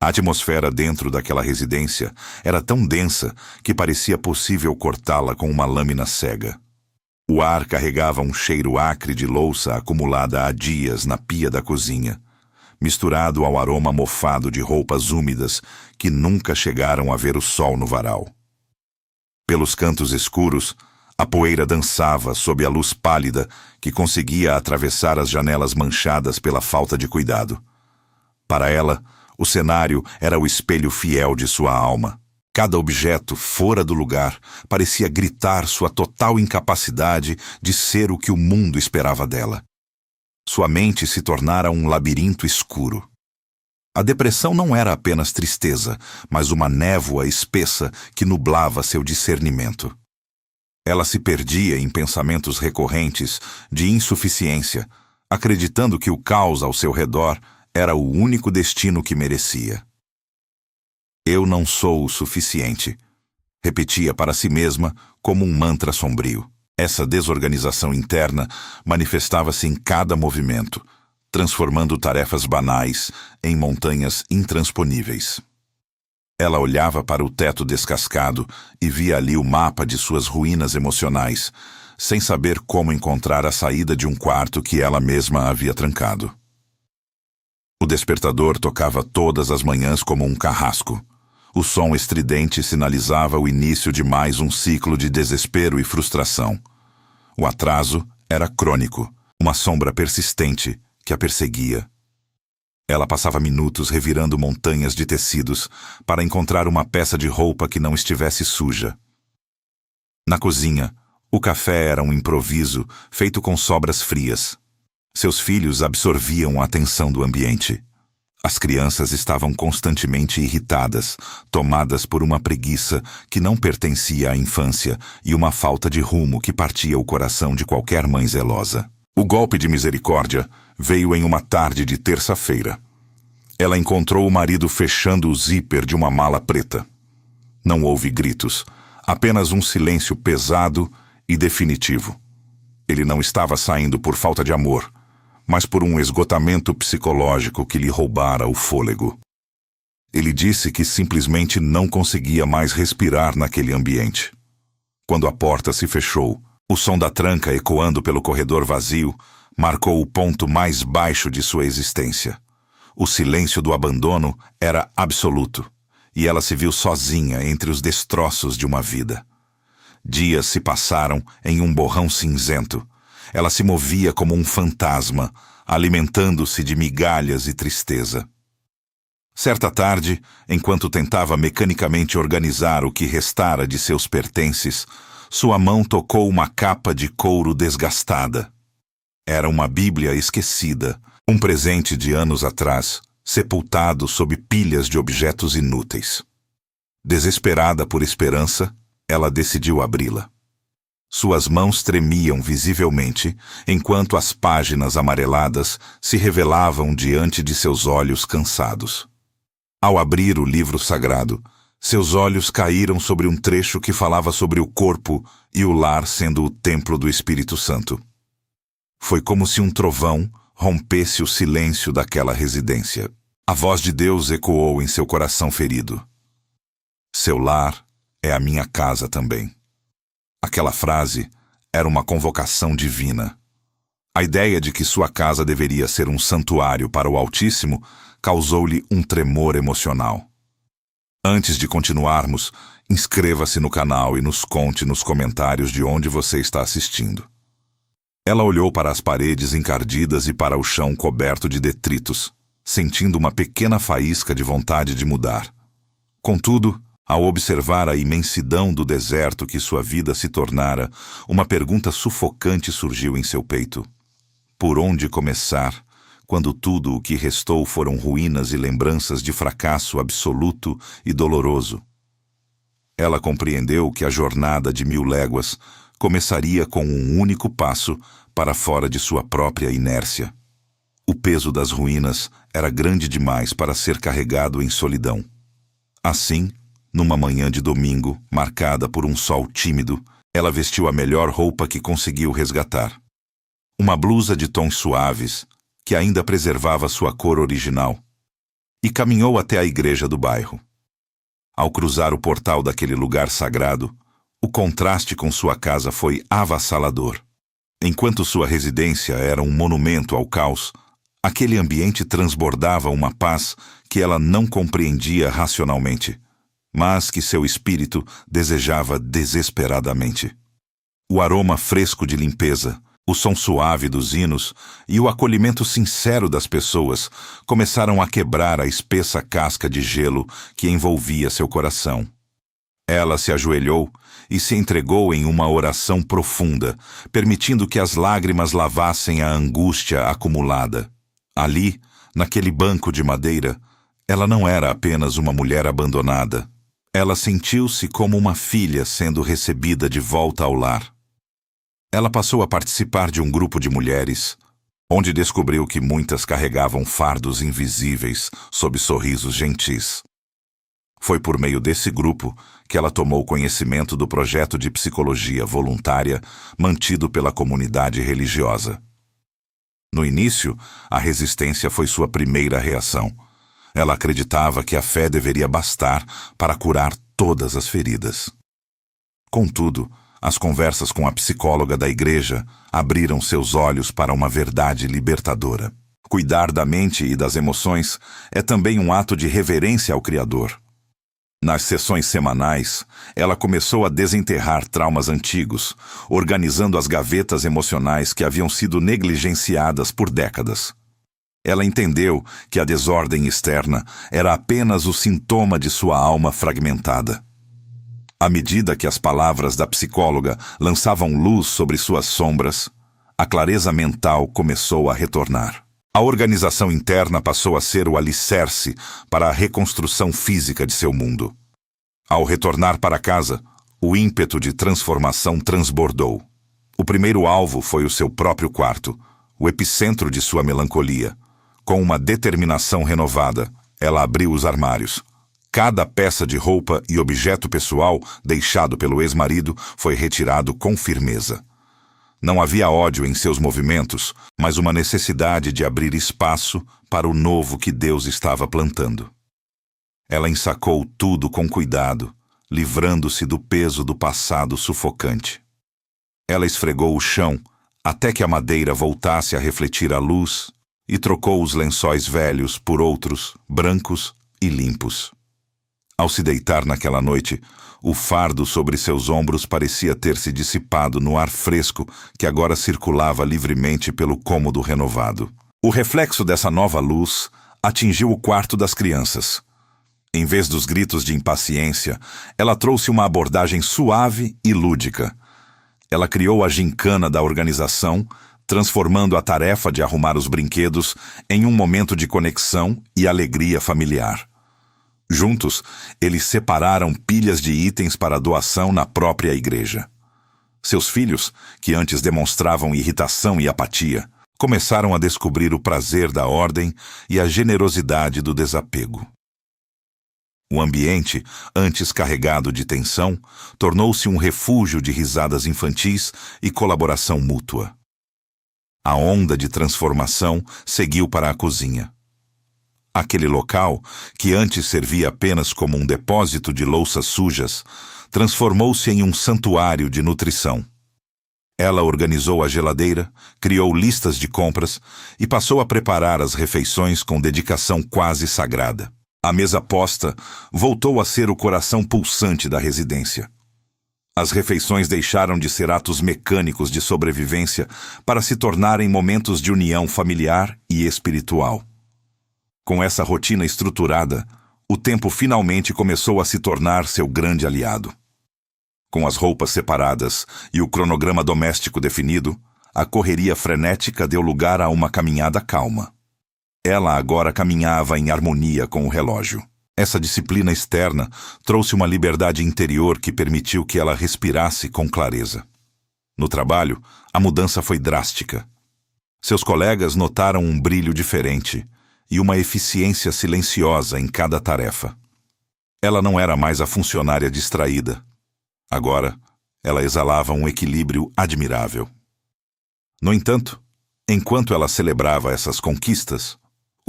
A atmosfera dentro daquela residência era tão densa que parecia possível cortá-la com uma lâmina cega. O ar carregava um cheiro acre de louça acumulada há dias na pia da cozinha, misturado ao aroma mofado de roupas úmidas que nunca chegaram a ver o sol no varal. Pelos cantos escuros, a poeira dançava sob a luz pálida que conseguia atravessar as janelas manchadas pela falta de cuidado. Para ela, o cenário era o espelho fiel de sua alma. Cada objeto fora do lugar parecia gritar sua total incapacidade de ser o que o mundo esperava dela. Sua mente se tornara um labirinto escuro. A depressão não era apenas tristeza, mas uma névoa espessa que nublava seu discernimento. Ela se perdia em pensamentos recorrentes de insuficiência, acreditando que o caos ao seu redor era o único destino que merecia. Eu não sou o suficiente, repetia para si mesma como um mantra sombrio. Essa desorganização interna manifestava-se em cada movimento, transformando tarefas banais em montanhas intransponíveis. Ela olhava para o teto descascado e via ali o mapa de suas ruínas emocionais, sem saber como encontrar a saída de um quarto que ela mesma havia trancado. O despertador tocava todas as manhãs como um carrasco. O som estridente sinalizava o início de mais um ciclo de desespero e frustração. O atraso era crônico, uma sombra persistente que a perseguia. Ela passava minutos revirando montanhas de tecidos para encontrar uma peça de roupa que não estivesse suja. Na cozinha, o café era um improviso feito com sobras frias. Seus filhos absorviam a atenção do ambiente. As crianças estavam constantemente irritadas, tomadas por uma preguiça que não pertencia à infância e uma falta de rumo que partia o coração de qualquer mãe zelosa. O golpe de misericórdia veio em uma tarde de terça-feira. Ela encontrou o marido fechando o zíper de uma mala preta. Não houve gritos, apenas um silêncio pesado e definitivo. Ele não estava saindo por falta de amor, mas por um esgotamento psicológico que lhe roubara o fôlego. Ele disse que simplesmente não conseguia mais respirar naquele ambiente. Quando a porta se fechou, o som da tranca ecoando pelo corredor vazio marcou o ponto mais baixo de sua existência. O silêncio do abandono era absoluto, e ela se viu sozinha entre os destroços de uma vida. Dias se passaram em um borrão cinzento. Ela se movia como um fantasma, alimentando-se de migalhas e tristeza. Certa tarde, enquanto tentava mecanicamente organizar o que restara de seus pertences, sua mão tocou uma capa de couro desgastada. Era uma Bíblia esquecida, um presente de anos atrás, sepultado sob pilhas de objetos inúteis. Desesperada por esperança, ela decidiu abri-la. Suas mãos tremiam visivelmente, enquanto as páginas amareladas se revelavam diante de seus olhos cansados. Ao abrir o livro sagrado, seus olhos caíram sobre um trecho que falava sobre o corpo e o lar sendo o templo do Espírito Santo. Foi como se um trovão rompesse o silêncio daquela residência. A voz de Deus ecoou em seu coração ferido. Seu lar é a minha casa também. Aquela frase era uma convocação divina. A ideia de que sua casa deveria ser um santuário para o Altíssimo causou-lhe um tremor emocional. Antes de continuarmos, inscreva-se no canal e nos conte nos comentários de onde você está assistindo. Ela olhou para as paredes encardidas e para o chão coberto de detritos, sentindo uma pequena faísca de vontade de mudar. Contudo, ao observar a imensidão do deserto que sua vida se tornara, uma pergunta sufocante surgiu em seu peito. Por onde começar, quando tudo o que restou foram ruínas e lembranças de fracasso absoluto e doloroso? Ela compreendeu que a jornada de 1000 léguas começaria com um único passo para fora de sua própria inércia. O peso das ruínas era grande demais para ser carregado em solidão. Assim, numa manhã de domingo, marcada por um sol tímido, ela vestiu a melhor roupa que conseguiu resgatar. Uma blusa de tons suaves, que ainda preservava sua cor original. e caminhou até a igreja do bairro. Ao cruzar o portal daquele lugar sagrado, o contraste com sua casa foi avassalador. Enquanto sua residência era um monumento ao caos, aquele ambiente transbordava uma paz que ela não compreendia racionalmente, mas que seu espírito desejava desesperadamente. O aroma fresco de limpeza, o som suave dos hinos e o acolhimento sincero das pessoas começaram a quebrar a espessa casca de gelo que envolvia seu coração. Ela se ajoelhou e se entregou em uma oração profunda, permitindo que as lágrimas lavassem a angústia acumulada. Ali, naquele banco de madeira, ela não era apenas uma mulher abandonada. Ela sentiu-se como uma filha sendo recebida de volta ao lar. Ela passou a participar de um grupo de mulheres, onde descobriu que muitas carregavam fardos invisíveis sob sorrisos gentis. Foi por meio desse grupo que ela tomou conhecimento do projeto de psicologia voluntária mantido pela comunidade religiosa. No início, a resistência foi sua primeira reação. Ela acreditava que a fé deveria bastar para curar todas as feridas. Contudo, as conversas com a psicóloga da igreja abriram seus olhos para uma verdade libertadora. Cuidar da mente e das emoções é também um ato de reverência ao Criador. Nas sessões semanais, ela começou a desenterrar traumas antigos, organizando as gavetas emocionais que haviam sido negligenciadas por décadas. Ela entendeu que a desordem externa era apenas o sintoma de sua alma fragmentada. À medida que as palavras da psicóloga lançavam luz sobre suas sombras, a clareza mental começou a retornar. A organização interna passou a ser o alicerce para a reconstrução física de seu mundo. Ao retornar para casa, o ímpeto de transformação transbordou. O primeiro alvo foi o seu próprio quarto, o epicentro de sua melancolia. Com uma determinação renovada, ela abriu os armários. Cada peça de roupa e objeto pessoal deixado pelo ex-marido foi retirado com firmeza. Não havia ódio em seus movimentos, mas uma necessidade de abrir espaço para o novo que Deus estava plantando. Ela ensacou tudo com cuidado, livrando-se do peso do passado sufocante. Ela esfregou o chão até que a madeira voltasse a refletir a luz e trocou os lençóis velhos por outros, brancos e limpos. Ao se deitar naquela noite, o fardo sobre seus ombros parecia ter se dissipado no ar fresco que agora circulava livremente pelo cômodo renovado. O reflexo dessa nova luz atingiu o quarto das crianças. Em vez dos gritos de impaciência, ela trouxe uma abordagem suave e lúdica. Ela criou a gincana da organização, transformando a tarefa de arrumar os brinquedos em um momento de conexão e alegria familiar. Juntos, eles separaram pilhas de itens para doação na própria igreja. Seus filhos, que antes demonstravam irritação e apatia, começaram a descobrir o prazer da ordem e a generosidade do desapego. O ambiente, antes carregado de tensão, tornou-se um refúgio de risadas infantis e colaboração mútua. A onda de transformação seguiu para a cozinha. Aquele local, que antes servia apenas como um depósito de louças sujas, transformou-se em um santuário de nutrição. Ela organizou a geladeira, criou listas de compras e passou a preparar as refeições com dedicação quase sagrada. A mesa posta voltou a ser o coração pulsante da residência. As refeições deixaram de ser atos mecânicos de sobrevivência para se tornarem momentos de união familiar e espiritual. Com essa rotina estruturada, o tempo finalmente começou a se tornar seu grande aliado. Com as roupas separadas e o cronograma doméstico definido, a correria frenética deu lugar a uma caminhada calma. Ela agora caminhava em harmonia com o relógio. Essa disciplina externa trouxe uma liberdade interior que permitiu que ela respirasse com clareza. No trabalho, a mudança foi drástica. Seus colegas notaram um brilho diferente e uma eficiência silenciosa em cada tarefa. Ela não era mais a funcionária distraída. Agora, ela exalava um equilíbrio admirável. No entanto, enquanto ela celebrava essas conquistas,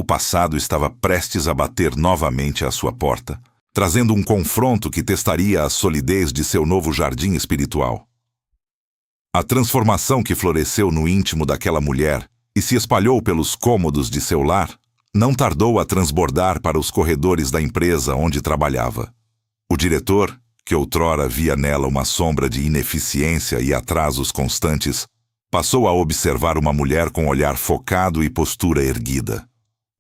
O passado estava prestes a bater novamente à sua porta, trazendo um confronto que testaria a solidez de seu novo jardim espiritual. A transformação que floresceu no íntimo daquela mulher e se espalhou pelos cômodos de seu lar não tardou a transbordar para os corredores da empresa onde trabalhava. O diretor, que outrora via nela uma sombra de ineficiência e atrasos constantes, passou a observar uma mulher com olhar focado e postura erguida.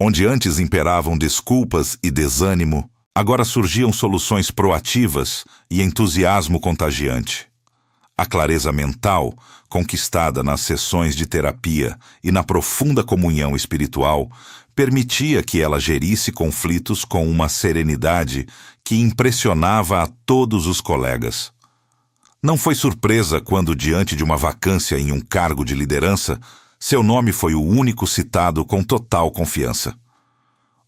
Onde antes imperavam desculpas e desânimo, agora surgiam soluções proativas e entusiasmo contagiante. A clareza mental, conquistada nas sessões de terapia e na profunda comunhão espiritual, permitia que ela gerisse conflitos com uma serenidade que impressionava a todos os colegas. Não foi surpresa quando, diante de uma vacância em um cargo de liderança, seu nome foi o único citado com total confiança.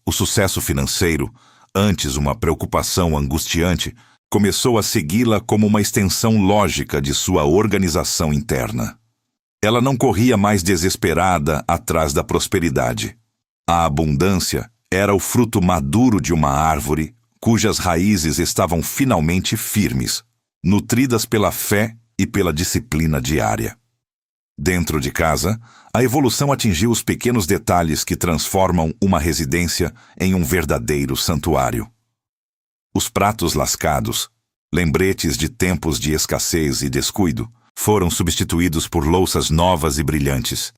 O sucesso financeiro, antes uma preocupação angustiante, começou a segui-la como uma extensão lógica de sua organização interna. Ela não corria mais desesperada atrás da prosperidade. A abundância era o fruto maduro de uma árvore cujas raízes estavam finalmente firmes, nutridas pela fé e pela disciplina diária. Dentro de casa, a evolução atingiu os pequenos detalhes que transformam uma residência em um verdadeiro santuário. Os pratos lascados, lembretes de tempos de escassez e descuido, foram substituídos por louças novas e brilhantes.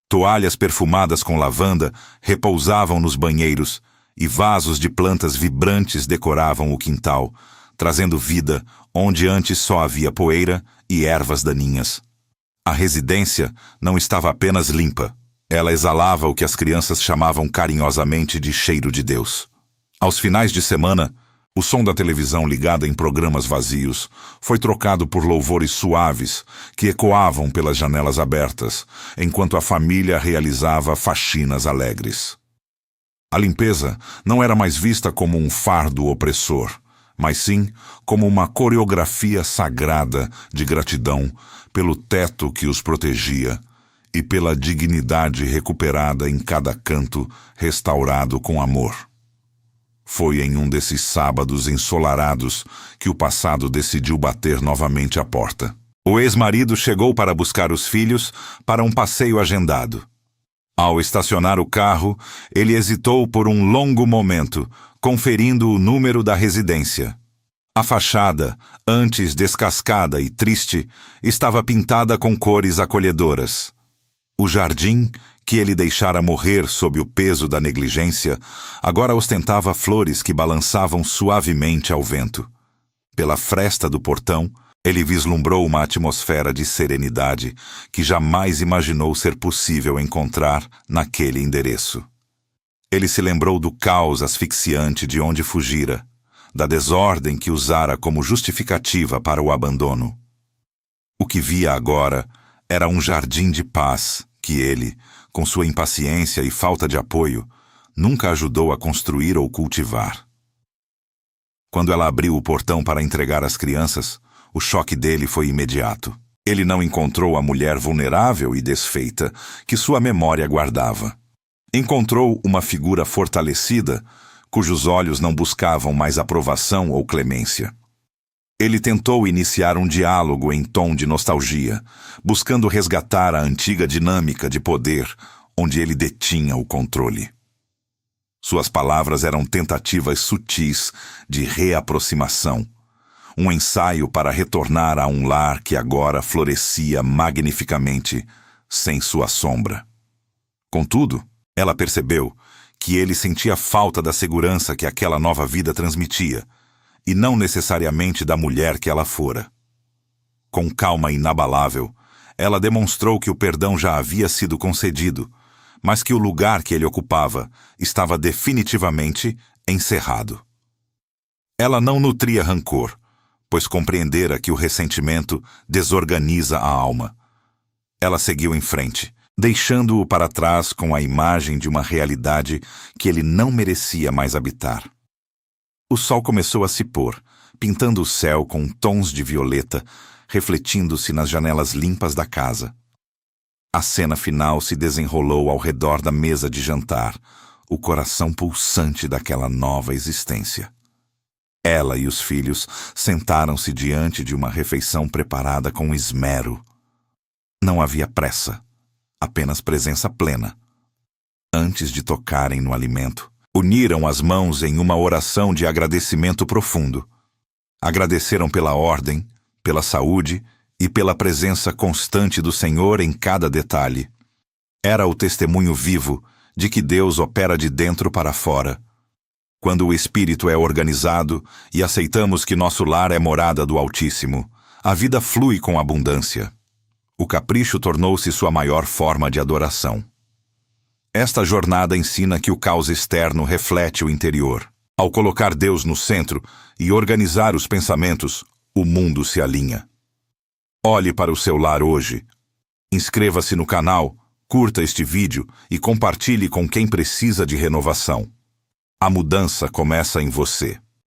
Toalhas perfumadas com lavanda repousavam nos banheiros e vasos de plantas vibrantes decoravam o quintal, trazendo vida onde antes só havia poeira e ervas daninhas. A residência não estava apenas limpa, ela exalava o que as crianças chamavam carinhosamente de cheiro de Deus. Aos finais de semana, o som da televisão ligada em programas vazios foi trocado por louvores suaves que ecoavam pelas janelas abertas, enquanto a família realizava faxinas alegres. A limpeza não era mais vista como um fardo opressor, mas sim como uma coreografia sagrada de gratidão pelo teto que os protegia e pela dignidade recuperada em cada canto restaurado com amor. Foi em um desses sábados ensolarados que o passado decidiu bater novamente à porta. O ex-marido chegou para buscar os filhos para um passeio agendado. Ao estacionar o carro, ele hesitou por um longo momento, conferindo o número da residência. A fachada, antes descascada e triste, estava pintada com cores acolhedoras. O jardim, que ele deixara morrer sob o peso da negligência, agora ostentava flores que balançavam suavemente ao vento. Pela fresta do portão, ele vislumbrou uma atmosfera de serenidade que jamais imaginou ser possível encontrar naquele endereço. Ele se lembrou do caos asfixiante de onde fugira, da desordem que usara como justificativa para o abandono. O que via agora era um jardim de paz que ele, com sua impaciência e falta de apoio, nunca ajudou a construir ou cultivar. Quando ela abriu o portão para entregar as crianças, o choque dele foi imediato. Ele não encontrou a mulher vulnerável e desfeita que sua memória guardava. Encontrou uma figura fortalecida, cujos olhos não buscavam mais aprovação ou clemência. Ele tentou iniciar um diálogo em tom de nostalgia, buscando resgatar a antiga dinâmica de poder onde ele detinha o controle. Suas palavras eram tentativas sutis de reaproximação, um ensaio para retornar a um lar que agora florescia magnificamente sem sua sombra. Contudo, ela percebeu que ele sentia falta da segurança que aquela nova vida transmitia, e não necessariamente da mulher que ela fora. Com calma inabalável, ela demonstrou que o perdão já havia sido concedido, mas que o lugar que ele ocupava estava definitivamente encerrado. Ela não nutria rancor, pois compreendera que o ressentimento desorganiza a alma. Ela seguiu em frente, deixando-o para trás com a imagem de uma realidade que ele não merecia mais habitar. O sol começou a se pôr, pintando o céu com tons de violeta, refletindo-se nas janelas limpas da casa. A cena final se desenrolou ao redor da mesa de jantar, o coração pulsante daquela nova existência. Ela e os filhos sentaram-se diante de uma refeição preparada com esmero. Não havia pressa, apenas presença plena. Antes de tocarem no alimento, uniram as mãos em uma oração de agradecimento profundo. Agradeceram pela ordem, pela saúde e pela presença constante do Senhor em cada detalhe. Era o testemunho vivo de que Deus opera de dentro para fora. Quando o espírito é organizado e aceitamos que nosso lar é morada do Altíssimo, a vida flui com abundância. O capricho tornou-se sua maior forma de adoração. Esta jornada ensina que o caos externo reflete o interior. Ao colocar Deus no centro e organizar os pensamentos, o mundo se alinha. Olhe para o seu lar hoje. Inscreva-se no canal, curta este vídeo e compartilhe com quem precisa de renovação. A mudança começa em você.